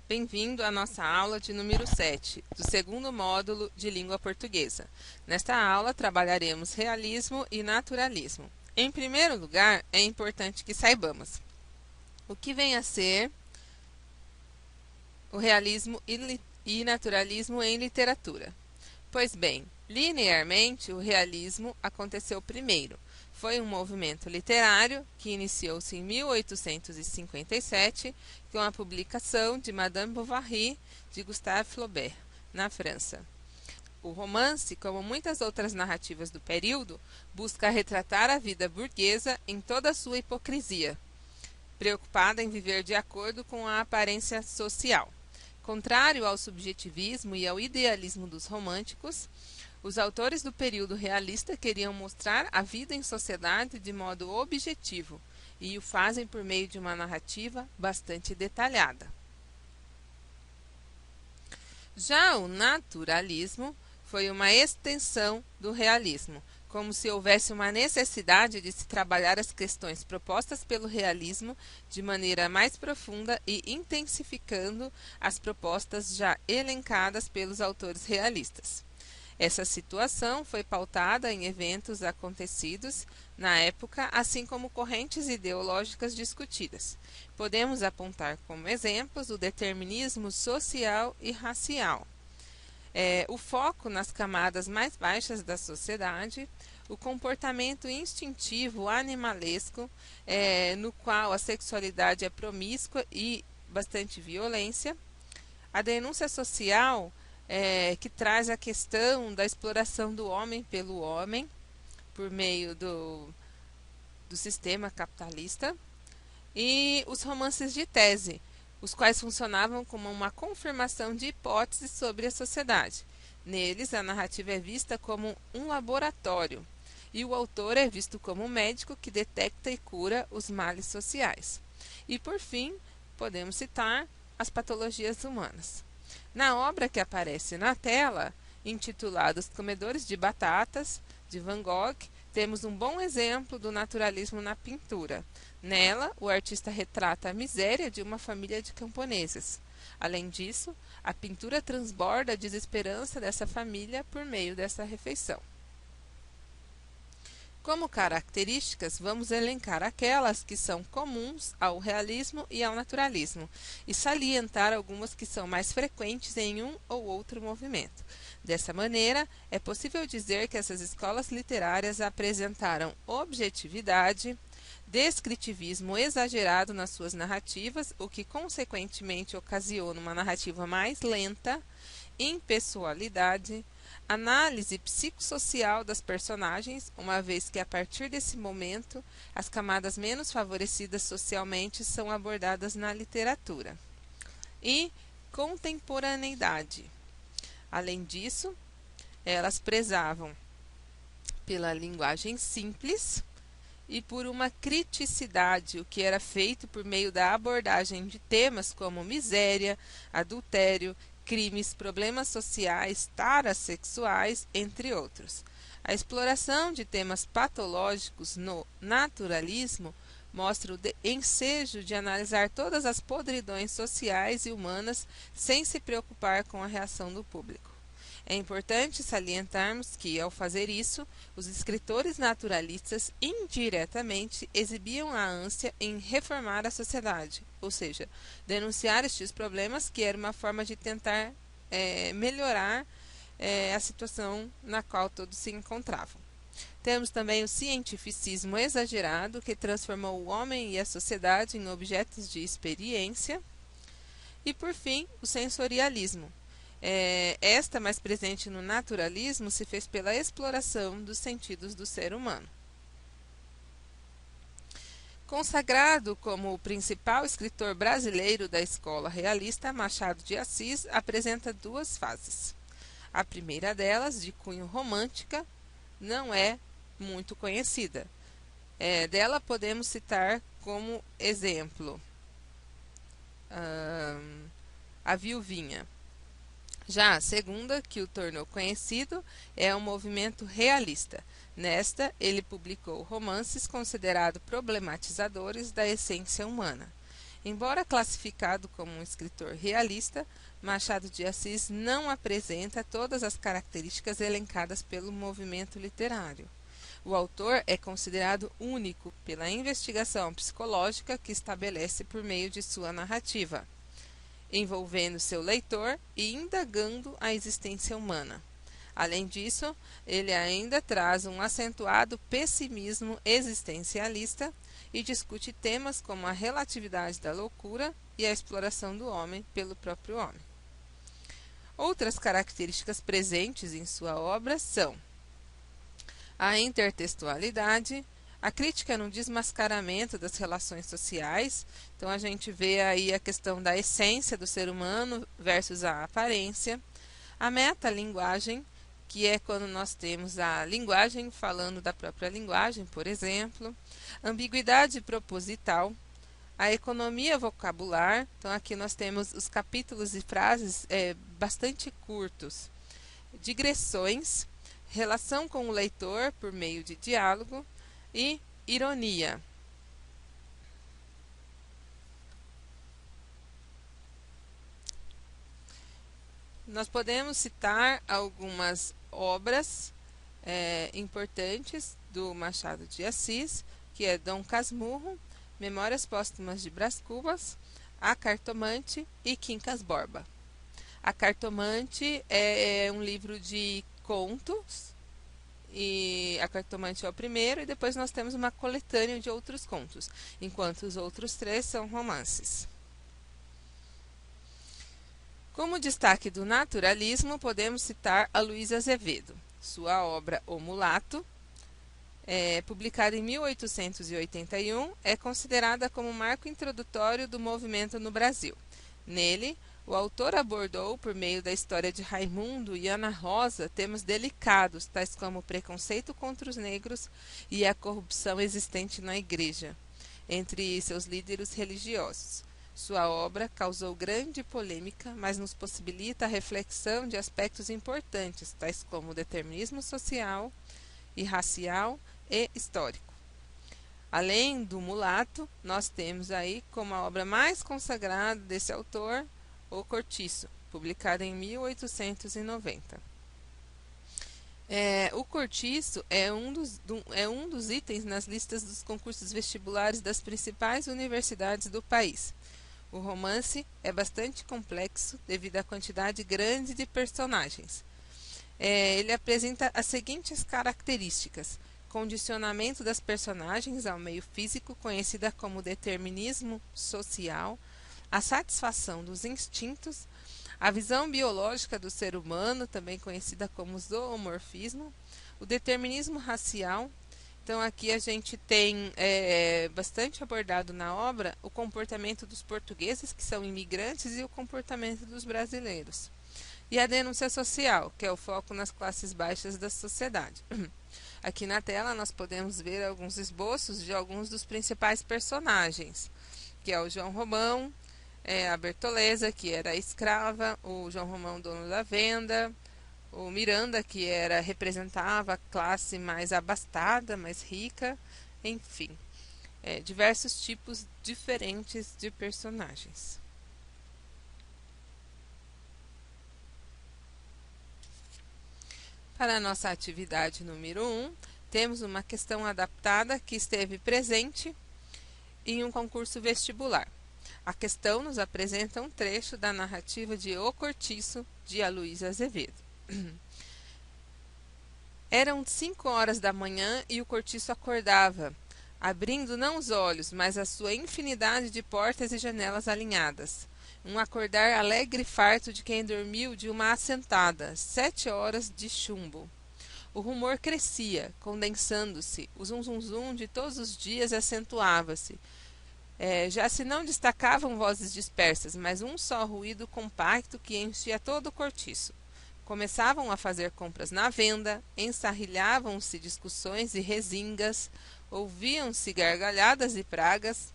Bem-vindo à nossa aula de número 7, do segundo módulo de língua portuguesa. Nesta aula, trabalharemos realismo e naturalismo. Em primeiro lugar, é importante que saibamos o que vem a ser o realismo e naturalismo em literatura. Pois bem, linearmente, o realismo aconteceu primeiro. Foi um movimento literário que iniciou-se em 1857 com a publicação de Madame Bovary de Gustave Flaubert, na França. O romance, como muitas outras narrativas do período, busca retratar a vida burguesa em toda a sua hipocrisia, preocupada em viver de acordo com a aparência social. Contrário ao subjetivismo e ao idealismo dos românticos, os autores do período realista queriam mostrar a vida em sociedade de modo objetivo e o fazem por meio de uma narrativa bastante detalhada. Já o naturalismo foi uma extensão do realismo, como se houvesse uma necessidade de se trabalhar as questões propostas pelo realismo de maneira mais profunda e intensificando as propostas já elencadas pelos autores realistas. Essa situação foi pautada em eventos acontecidos na época, assim como correntes ideológicas discutidas. Podemos apontar como exemplos o determinismo social e racial, o foco nas camadas mais baixas da sociedade, o comportamento instintivo animalesco, no qual a sexualidade é promíscua e bastante violência, a denúncia social, que traz a questão da exploração do homem pelo homem por meio do sistema capitalista, e os romances de tese, os quais funcionavam como uma confirmação de hipóteses sobre a sociedade. Neles, a narrativa é vista como um laboratório, e o autor é visto como um médico que detecta e cura os males sociais. E, por fim, podemos citar as patologias humanas. Na obra que aparece na tela, intitulada Os Comedores de Batatas, de Van Gogh, temos um bom exemplo do naturalismo na pintura. Nela, o artista retrata a miséria de uma família de camponeses. Além disso, a pintura transborda a desesperança dessa família por meio dessa refeição. Como características, vamos elencar aquelas que são comuns ao realismo e ao naturalismo, e salientar algumas que são mais frequentes em um ou outro movimento. Dessa maneira, é possível dizer que essas escolas literárias apresentaram objetividade, descritivismo exagerado nas suas narrativas, o que consequentemente ocasiona uma narrativa mais lenta, impessoalidade, análise psicossocial das personagens, uma vez que a partir desse momento as camadas menos favorecidas socialmente são abordadas na literatura. E contemporaneidade. Além disso, elas prezavam pela linguagem simples e por uma criticidade, o que era feito por meio da abordagem de temas como miséria, adultério, crimes, problemas sociais, taras sexuais, entre outros. A exploração de temas patológicos no naturalismo mostra o ensejo de analisar todas as podridões sociais e humanas sem se preocupar com a reação do público. É importante salientarmos que, ao fazer isso, os escritores naturalistas indiretamente exibiam a ânsia em reformar a sociedade, ou seja, denunciar estes problemas, que era uma forma de tentar melhorar a situação na qual todos se encontravam. Temos também o cientificismo exagerado, que transformou o homem e a sociedade em objetos de experiência. E, por fim, o sensorialismo. Esta, mais presente no naturalismo, se fez pela exploração dos sentidos do ser humano. Consagrado como o principal escritor brasileiro da escola realista, Machado de Assis apresenta duas fases. A primeira delas, de cunho romântica, não é muito conhecida. Dela podemos citar como exemplo A Viuvinha. Já a segunda, que o tornou conhecido, é o movimento realista. Nesta, ele publicou romances considerados problematizadores da essência humana. Embora classificado como um escritor realista, Machado de Assis não apresenta todas as características elencadas pelo movimento literário. O autor é considerado único pela investigação psicológica que estabelece por meio de sua narrativa, envolvendo seu leitor e indagando a existência humana. Além disso, ele ainda traz um acentuado pessimismo existencialista e discute temas como a relatividade da loucura e a exploração do homem pelo próprio homem. Outras características presentes em sua obra são a intertextualidade, a crítica no desmascaramento das relações sociais. Então a gente vê aí a questão da essência do ser humano versus a aparência, a metalinguagem, que é quando nós temos a linguagem falando da própria linguagem, por exemplo, ambiguidade proposital, a economia vocabular. Então aqui nós temos os capítulos e frases bastante curtos, digressões, relação com o leitor por meio de diálogo e ironia. Nós podemos citar algumas obras importantes do Machado de Assis, que é Dom Casmurro, Memórias Póstumas de Brás Cubas, A Cartomante e Quincas Borba. A Cartomante é um livro de contos, e A Cartomante é o primeiro, e depois nós temos uma coletânea de outros contos, enquanto os outros 3 são romances. Como destaque do naturalismo, podemos citar Aloysio Azevedo. Sua obra O Mulato, publicada em 1881, é considerada como marco introdutório do movimento no Brasil. Nele, o autor abordou, por meio da história de Raimundo e Ana Rosa, temas delicados, tais como o preconceito contra os negros e a corrupção existente na igreja, entre seus líderes religiosos. Sua obra causou grande polêmica, mas nos possibilita a reflexão de aspectos importantes, tais como o determinismo social e racial e histórico. Além do Mulato, nós temos aí como a obra mais consagrada desse autor, O Cortiço, publicado em 1890. O Cortiço é um dos itens nas listas dos concursos vestibulares das principais universidades do país. O romance é bastante complexo devido à quantidade grande de personagens. Ele apresenta as seguintes características: condicionamento das personagens ao meio físico, conhecida como determinismo social, a satisfação dos instintos, a visão biológica do ser humano, também conhecida como zoomorfismo, o determinismo racial. Então aqui a gente tem bastante abordado na obra o comportamento dos portugueses, que são imigrantes, e o comportamento dos brasileiros. E a denúncia social, que é o foco nas classes baixas da sociedade. Aqui na tela nós podemos ver alguns esboços de alguns dos principais personagens, que é o João Romão, a Bertoleza, que era escrava, o João Romão, dono da venda, o Miranda, que representava a classe mais abastada, mais rica, enfim, diversos tipos diferentes de personagens. Para a nossa atividade número 1, temos uma questão adaptada que esteve presente em um concurso vestibular. A questão nos apresenta um trecho da narrativa de O Cortiço, de Aloysio Azevedo. Eram 5 horas da manhã e o Cortiço acordava, abrindo não os olhos, mas a sua infinidade de portas e janelas alinhadas. Um acordar alegre e farto de quem dormiu de uma assentada, 7 horas de chumbo. O rumor crescia, condensando-se, o zum-zum-zum de todos os dias acentuava-se. Já se não destacavam vozes dispersas, mas um só ruído compacto que enchia todo o cortiço. Começavam a fazer compras na venda, ensarrilhavam-se discussões e rezingas, ouviam-se gargalhadas e pragas.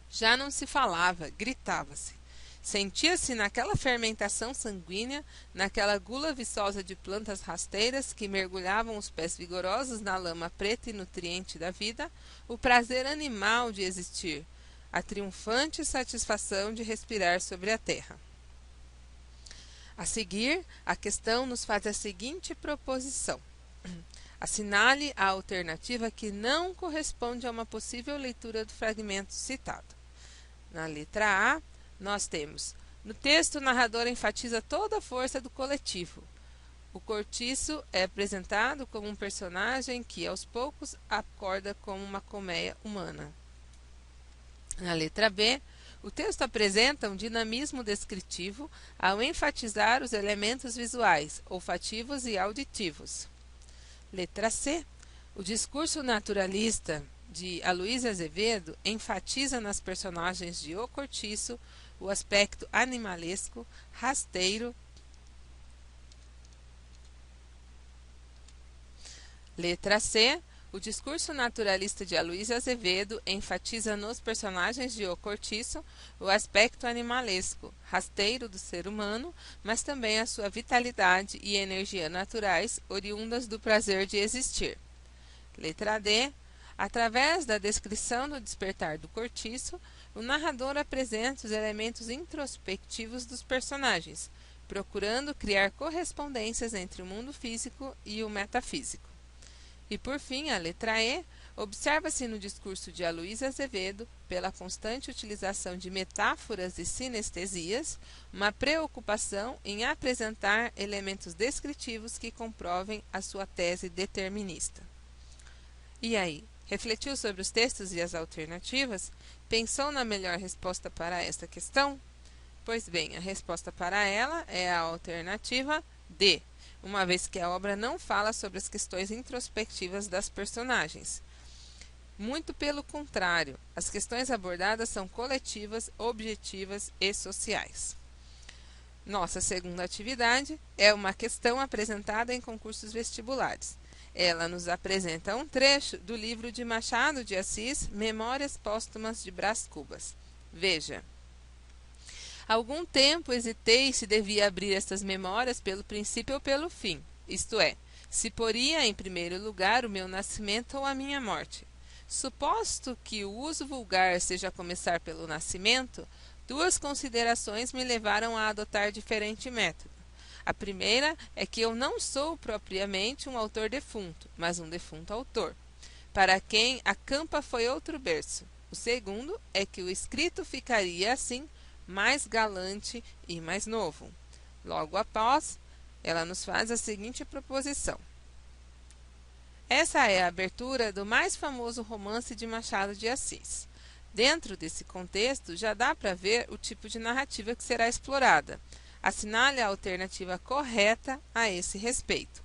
Já não se falava, gritava-se. Sentia-se naquela fermentação sanguínea, naquela gula viçosa de plantas rasteiras que mergulhavam os pés vigorosos na lama preta e nutriente da vida, o prazer animal de existir, a triunfante satisfação de respirar sobre a terra. A seguir, a questão nos faz a seguinte proposição. Assinale a alternativa que não corresponde a uma possível leitura do fragmento citado. Na letra A, nós temos: no texto, o narrador enfatiza toda a força do coletivo. O Cortiço é apresentado como um personagem que, aos poucos, acorda como uma colmeia humana. Na letra B, o texto apresenta um dinamismo descritivo ao enfatizar os elementos visuais, olfativos e auditivos. Letra C, o discurso naturalista de Aloísio Azevedo enfatiza nas personagens de O Cortiço o aspecto animalesco, rasteiro. Letra C, o discurso naturalista de Aloísio Azevedo enfatiza nos personagens de O Cortiço o aspecto animalesco, rasteiro do ser humano, mas também a sua vitalidade e energia naturais, oriundas do prazer de existir. Letra D, através da descrição do despertar do Cortiço, o narrador apresenta os elementos introspectivos dos personagens, procurando criar correspondências entre o mundo físico e o metafísico. E, por fim, a letra E, observa-se no discurso de Aloísio Azevedo, pela constante utilização de metáforas e sinestesias, uma preocupação em apresentar elementos descritivos que comprovem a sua tese determinista. E aí, refletiu sobre os textos e as alternativas? Pensou na melhor resposta para esta questão? Pois bem, a resposta para ela é a alternativa D, uma vez que a obra não fala sobre as questões introspectivas das personagens. Muito pelo contrário, as questões abordadas são coletivas, objetivas e sociais. Nossa segunda atividade é uma questão apresentada em concursos vestibulares. Ela nos apresenta um trecho do livro de Machado de Assis, Memórias Póstumas de Brás Cubas. Veja. Algum tempo hesitei se devia abrir estas memórias pelo princípio ou pelo fim, isto é, se poria em primeiro lugar o meu nascimento ou a minha morte. Suposto que o uso vulgar seja começar pelo nascimento, duas considerações me levaram a adotar diferente método. A primeira é que eu não sou propriamente um autor defunto, mas um defunto autor, para quem a campa foi outro berço. O segundo é que o escrito ficaria, assim, mais galante e mais novo. Logo após, ela nos faz a seguinte proposição. Essa é a abertura do mais famoso romance de Machado de Assis. Dentro desse contexto, já dá para ver o tipo de narrativa que será explorada. Assinale a alternativa correta a esse respeito.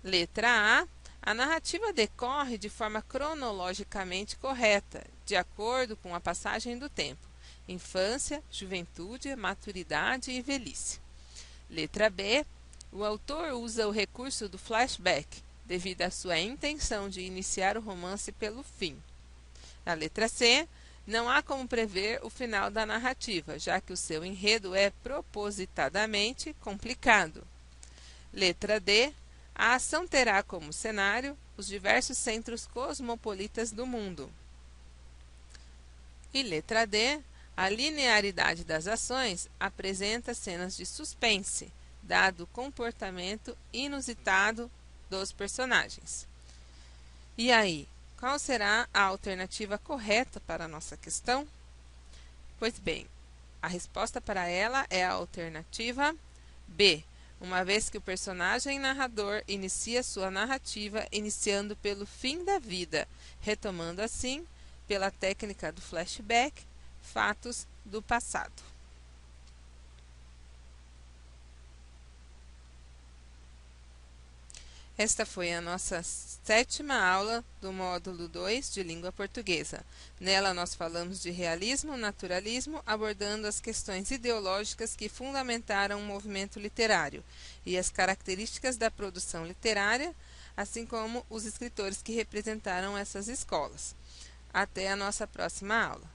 Letra A narrativa decorre de forma cronologicamente correta, de acordo com a passagem do tempo: infância, juventude, maturidade e velhice. Letra B, o autor usa o recurso do flashback, devido à sua intenção de iniciar o romance pelo fim. Na letra C, não há como prever o final da narrativa, já que o seu enredo é propositadamente complicado. Letra D, a ação terá como cenário os diversos centros cosmopolitas do mundo. E letra D, a linearidade das ações apresenta cenas de suspense, dado o comportamento inusitado dos personagens. E aí, qual será a alternativa correta para a nossa questão? Pois bem, a resposta para ela é a alternativa B, uma vez que o personagem narrador inicia sua narrativa iniciando pelo fim da vida, retomando assim, pela técnica do flashback, fatos do passado. Esta foi a nossa 7ª aula do módulo 2 de língua portuguesa. Nela nós falamos de realismo, naturalismo, abordando as questões ideológicas que fundamentaram o movimento literário e as características da produção literária, assim como os escritores que representaram essas escolas. Até a nossa próxima aula.